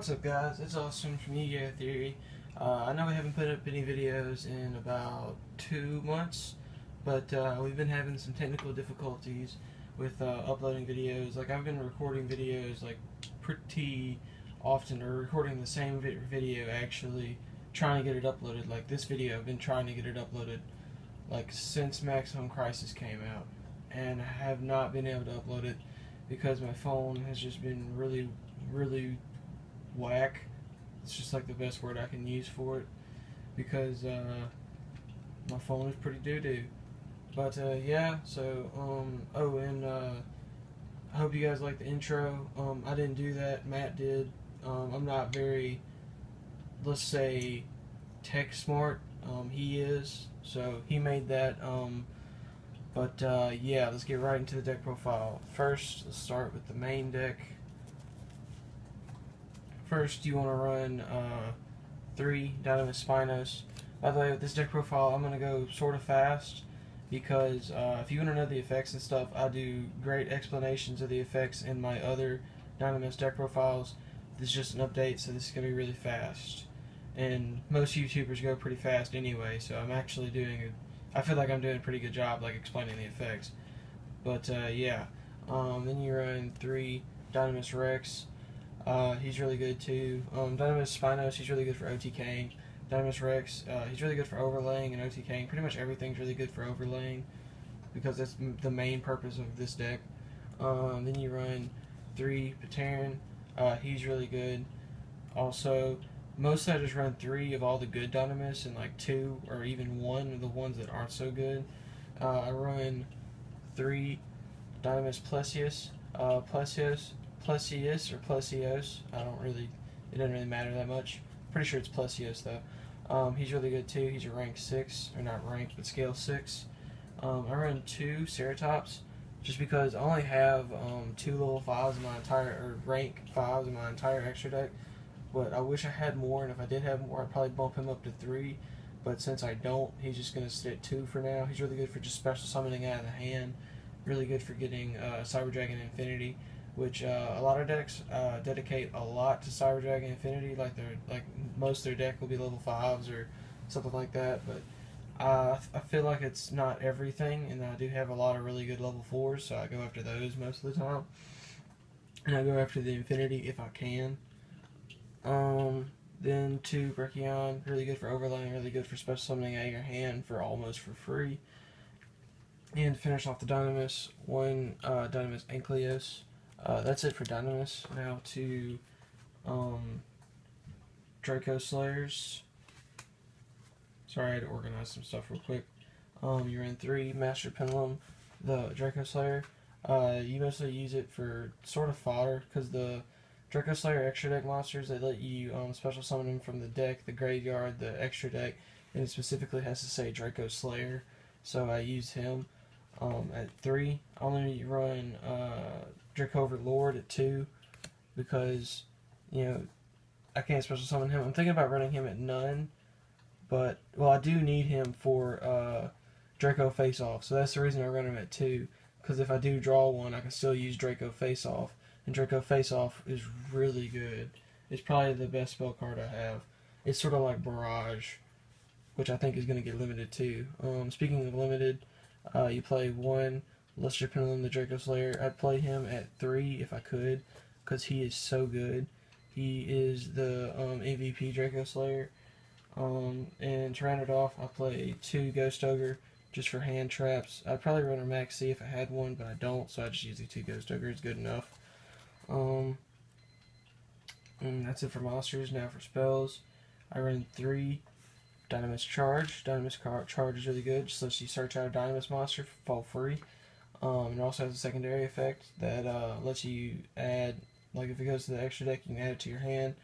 What's up, guys? It's Austin from Ego Theory. I know we haven't put up any videos in about 2 months, but we've been having some technical difficulties with uploading videos. Like, I've been recording videos like pretty often, or recording the same video actually, trying to get it uploaded. Like this video, I've been trying to get it uploaded like since Maximum Crisis came out, and I have not been able to upload it because my phone has just been really whack. It's just like the best word I can use for it, because my phone is pretty doo-doo. But yeah, so oh, and I hope you guys like the intro. I didn't do that, Matt did. I'm not very, let's say, tech smart. He is, so he made that. But yeah, let's get right into the deck profile. First, let's start with the main deck. First, you want to run 3 Dinomist Spinos. By the way, with this deck profile, I'm going to go sort of fast, because if you want to know the effects and stuff, I do great explanations of the effects in my other Dinomist deck profiles. This is just an update, so this is going to be really fast. And most YouTubers go pretty fast anyway, so I'm actually doing I feel like I'm doing a pretty good job, like, explaining the effects. But yeah, then you run 3 Dinomist Rex. He's really good too. Dinomist Spinos, he's really good for OTKing. Dinomist Rex, he's really good for overlaying and OTKing. Pretty much everything's really good for overlaying, because that's the main purpose of this deck. Then you run 3 Pateran. He's really good. Also, mostly I just run 3 of all the good Dinomists and like 2 or even 1 of the ones that aren't so good. I run 3 Dinomist Plesius. Plesius or Plesios. It doesn't really matter that much. Pretty sure it's Plesios though. He's really good too. He's a rank 6, or not rank, but scale 6. I run 2 Ceratops, just because I only have 2 level 5s in my entire, or rank 5s in my entire extra deck. But I wish I had more, and if I did have more, I'd probably bump him up to 3. But since I don't, he's just going to stay at 2 for now. He's really good for just special summoning out of the hand. Really good for getting Cyber Dragon Infinity, which a lot of decks dedicate a lot to Cyber Dragon Infinity. Like most of their deck will be level 5s or something like that. But I feel like it's not everything, and I do have a lot of really good level 4s, so I go after those most of the time. And I go after the Infinity if I can. Then 2 Brachion, really good for overlaying, really good for special summoning out of your hand for almost for free. And to finish off the Dinomist, 1 Dinomist Ankylos. That's it for Dinomist. Now to Draco Slayers. Sorry, I had to organize some stuff real quick. You run 3 Master Pendulum, the Draco Slayer. You mostly use it for sort of fodder, because the Draco Slayer extra deck monsters, they let you special summon them from the deck, the graveyard, the extra deck, and it specifically has to say Draco Slayer, so I use him. At 3, I only run Draco Overlord at 2, because, you know, I can't special summon him. I'm thinking about running him at none, but, well, I do need him for Draco Face Off, so that's the reason I run him at 2, because if I do draw one, I can still use Draco Face Off. And Draco Face Off is really good. It's probably the best spell card I have. It's sort of like Barrage, which I think is going to get limited too. Speaking of limited, you play 1 Luster Pendulum, the Draco Slayer. I'd play him at 3 if I could, because he is so good. He is the MVP Draco Slayer. And to round it off, I play 2 Ghost Ogre, just for hand traps. I'd probably run a Max C if I had one, but I don't, so I just use the 2 Ghost Ogre. It's good enough. And that's it for monsters. Now for spells, I run 3 Dinomist Charge. Dinomist Charge is really good. Just lets you search out a Dinomist monster for free. It also has a secondary effect that lets you add, like if it goes to the extra deck, you can add it to your hand.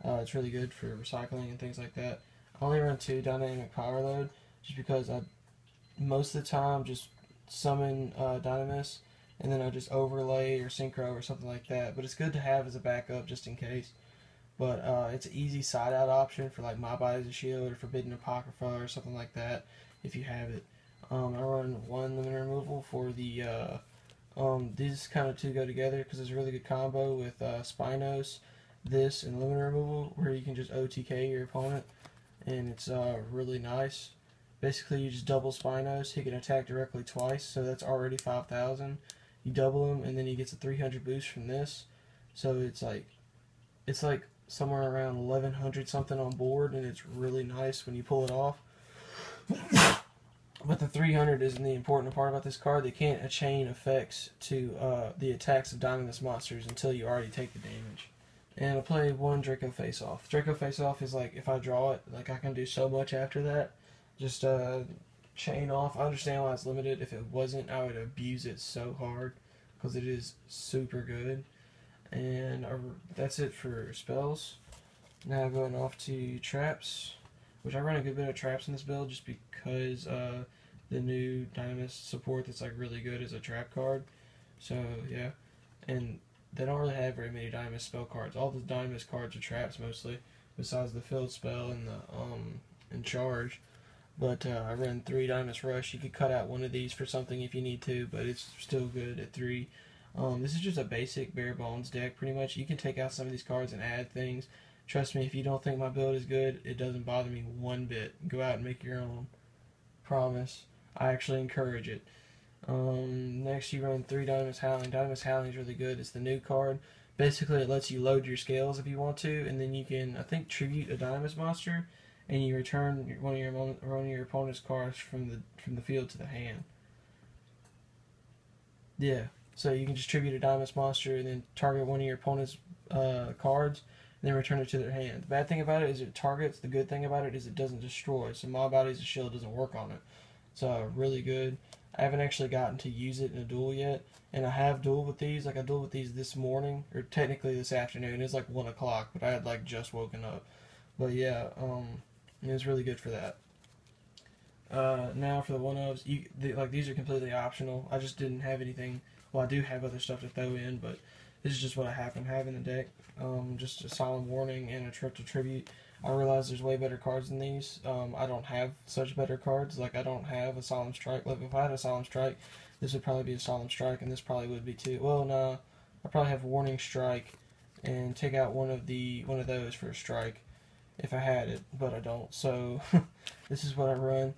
It's really good for recycling and things like that. I only run 2 Dynamic Power Load, just because I most of the time just summon Dinomist, and then I just overlay or synchro or something like that. But it's good to have as a backup just in case. But it's an easy side out option for like My Body's a Shield or Forbidden Apocrypha or something like that if you have it. I run 1 limit removal for the these kind of 2 go together because it's a really good combo with Spinos, this and limit removal, where you can just OTK your opponent, and it's really nice. Basically, you just double Spinos. He can attack directly twice, so that's already 5,000. You double him, and then he gets a 300 boost from this. So it's like somewhere around 1,100 something on board, and it's really nice when you pull it off. But the 300 isn't the important part about this card. They can't chain effects to the attacks of Dinomist monsters until you already take the damage. And I'll play one Draco Face Off. Draco Face Off is like, if I draw it, like I can do so much after that. Just chain off. I understand why it's limited. If it wasn't, I would abuse it so hard because it is super good. And that's it for spells. Now going off to traps, which I run a good bit of traps in this build just because the new Dinomist support that's like really good as a trap card. So yeah, and they don't really have very many Dinomist spell cards. All the Dinomist cards are traps mostly, besides the field spell and the and charge. But I run 3 Dinomist Rush. You could cut out one of these for something if you need to, but it's still good at 3. This is just a basic bare bones deck, pretty much. You can take out some of these cards and add things. Trust me, if you don't think my build is good, it doesn't bother me one bit. Go out and make your own. Promise. I actually encourage it. Next, you run 3 Dinomist Howling. Dinomist Howling is really good. It's the new card. Basically, it lets you load your scales if you want to, and then you can, I think, tribute a Dinomist monster, and you return one of your opponent's cards from the field to the hand. Yeah, so you can just tribute a Dinomist monster and then target one of your opponent's cards, and then return it to their hand. The bad thing about it is it targets. The good thing about it is it doesn't destroy. So Mob Bodies of Shield doesn't work on it. It's really good. I haven't actually gotten to use it in a duel yet, and I have dueled with these. Like I dueled with these this morning, or technically this afternoon. It's like 1 o'clock, but I had like just woken up. But yeah, it was really good for that. Now for the one-ofs, like these are completely optional. I just didn't have anything. Well, I do have other stuff to throw in, but this is just what I happen to have in the deck. Just a Solemn Warning and a Trip to Tribute. I realize there's way better cards than these. I don't have such better cards. Like I don't have a Solemn Strike. Like if I had a Solemn Strike, this would probably be a Solemn Strike, and this probably would be too. Well, no, I probably have Warning Strike, and take out one of those for a strike if I had it, but I don't. So this is what I run.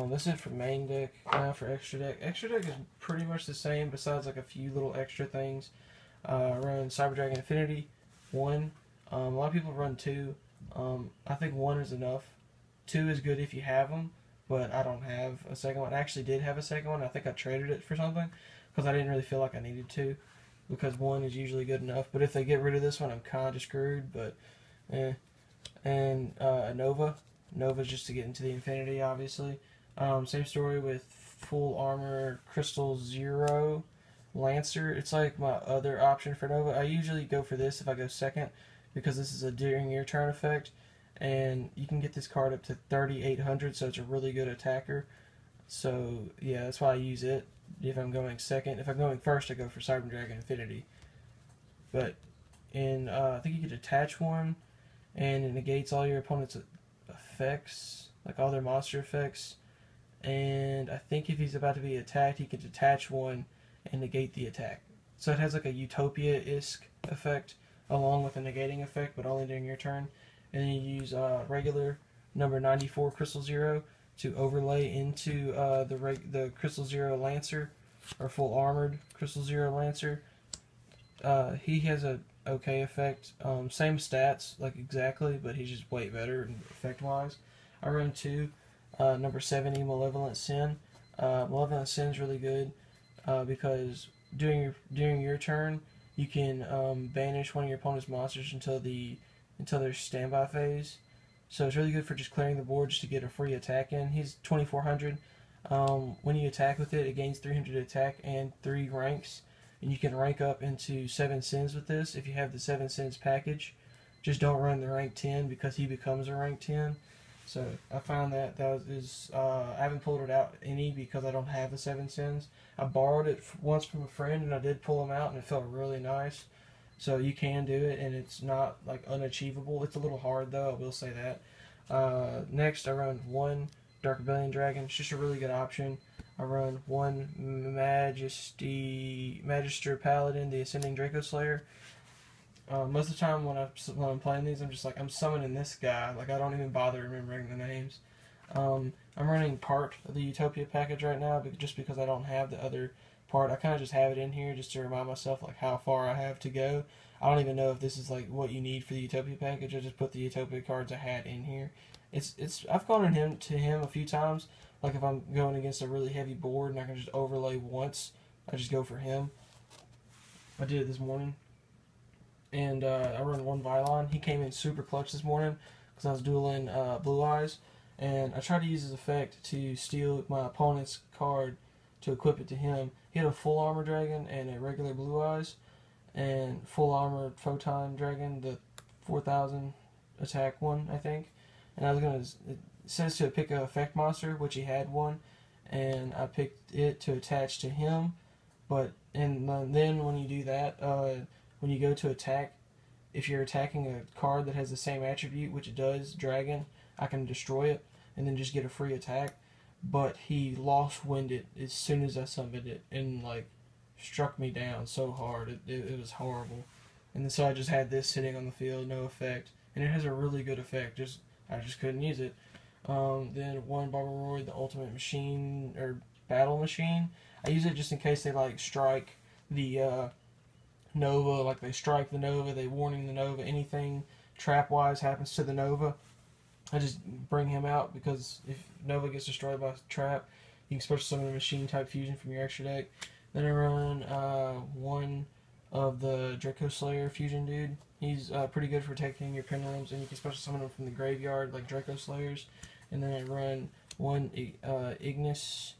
That's it for main deck. Now for extra deck. Extra deck is pretty much the same, besides like a few little extra things. I run Cyber Dragon Infinity 1. A lot of people run 2. I think 1 is enough. 2 is good if you have them, but I don't have a second one. I actually did have a second one. I think I traded it for something because I didn't really feel like I needed to, because 1 is usually good enough. But if they get rid of this one, I'm kind of screwed. But and Nova. Nova's just to get into the Infinity, obviously. Same story with Full Armor Crystal Zero Lancer. It's like my other option for Nova. I usually go for this if I go second, because this is a during your turn effect, and you can get this card up to 3,800, so it's a really good attacker. So yeah, that's why I use it if I'm going second. If I'm going first, I go for Cyber Dragon Infinity. But I think you could attach one, and it negates all your opponent's effects, like all their monster effects. And I think if he's about to be attacked, he can detach one and negate the attack. So it has like a Utopia-esque effect along with a negating effect, but only during your turn. And then you use regular number 94 Crystal Zero to overlay into the Crystal Zero Lancer, or full armored Crystal Zero Lancer. He has a okay effect. Same stats, like exactly, but he's just way better effect-wise. I run 2. Number 70, Malevolent Sin. Malevolent Sin is really good because during your turn, you can banish one of your opponent's monsters until their standby phase. So it's really good for just clearing the board just to get a free attack in. He's 2,400. When you attack with it, it gains 300 attack and 3 ranks. And you can rank up into 7 Sins with this if you have the 7 Sins package. Just don't run the rank 10 because he becomes a rank 10. So I found that I haven't pulled it out any because I don't have the 7 Sins. I borrowed it once from a friend and I did pull them out and it felt really nice. So you can do it and it's not like unachievable. It's a little hard though, I will say that. Next I run 1 Dark Rebellion Dragon. It's just a really good option. I run 1 Magister Paladin, the Ascending Draco Slayer. Most of the time when I'm playing these, I'm just like, I'm summoning this guy. Like, I don't even bother remembering the names. I'm running part of the Utopia package right now, just because I don't have the other part. I kind of just have it in here just to remind myself like how far I have to go. I don't even know if this is like what you need for the Utopia package. I just put the Utopia cards I had in here. I've gone to him a few times. Like if I'm going against a really heavy board and I can just overlay once, I just go for him. I did it this morning, and I run one Vylon. He came in super clutch this morning because I was dueling Blue Eyes, and I tried to use his effect to steal my opponent's card to equip it to him. He had a full armor dragon and a regular Blue Eyes, and full armor Photon dragon, the 4,000 attack one, I think. And I was gonna. It says to pick a effect monster, which he had one, and I picked it to attach to him. But and then when you do that, when you go to attack, if you're attacking a card that has the same attribute, which it does, dragon, I can destroy it and then just get a free attack. But he lost winded as soon as I summoned it, and like struck me down so hard. It was horrible. And so I just had this sitting on the field, no effect, and it has a really good effect. I just couldn't use it. Then one Barbaroid, the ultimate machine or battle machine. I use it just in case they like strike the Nova, like they strike the Nova, they warning the Nova, anything trap wise happens to the Nova. I just bring him out because if Nova gets destroyed by a trap, you can special summon a machine type fusion from your extra deck. Then I run one of the Draco Slayer fusion dude. He's pretty good for taking your pendulums, and you can special summon them from the graveyard like Draco Slayers. And then I run one Ignis,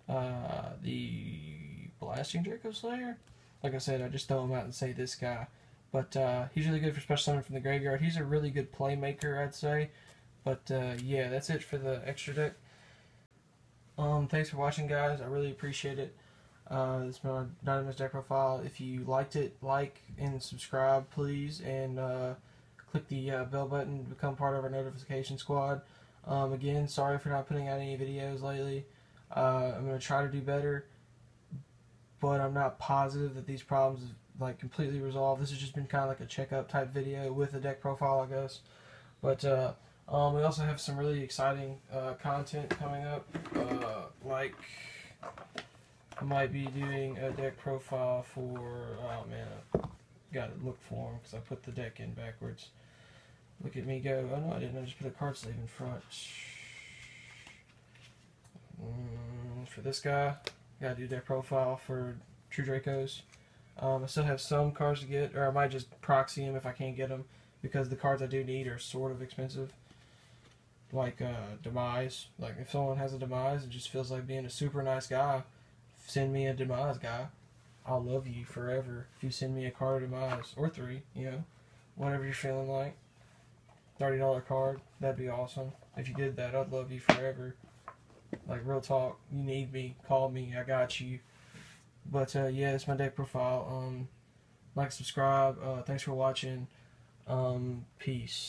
the Blasting Draco Slayer. Like I said, I just throw him out and say this guy. But he's really good for special summon from the graveyard. He's a really good playmaker, I'd say. But yeah, that's it for the extra deck. Thanks for watching, guys. I really appreciate it. This is my Dinomist deck profile. If you liked it, like and subscribe, please. And click the bell button to become part of our notification squad. Again, sorry for not putting out any videos lately. I'm going to try to do better, but I'm not positive that these problems like completely resolved. This has just been kind of like a checkup type video with a deck profile, I guess. But we also have some really exciting content coming up. Like I might be doing a deck profile for. Oh man, I gotta look for them because I put the deck in backwards. Look at me go. Oh no, I didn't. I just put a card sleeve in front. For this guy, gotta do deck profile for True Dracos. I still have some cards to get, or I might just proxy them if I can't get them, because the cards I do need are sort of expensive. Like Demise. Like if someone has a Demise and just feels like being a super nice guy, send me a Demise guy. I'll love you forever if you send me a card of Demise, or 3, you know, whatever you're feeling like. $30 card, that'd be awesome. If you did that, I'd love you forever. Like real talk, you need me, call me, I got you. But yeah, it's my deck profile. Like, subscribe. Thanks for watching. Peace.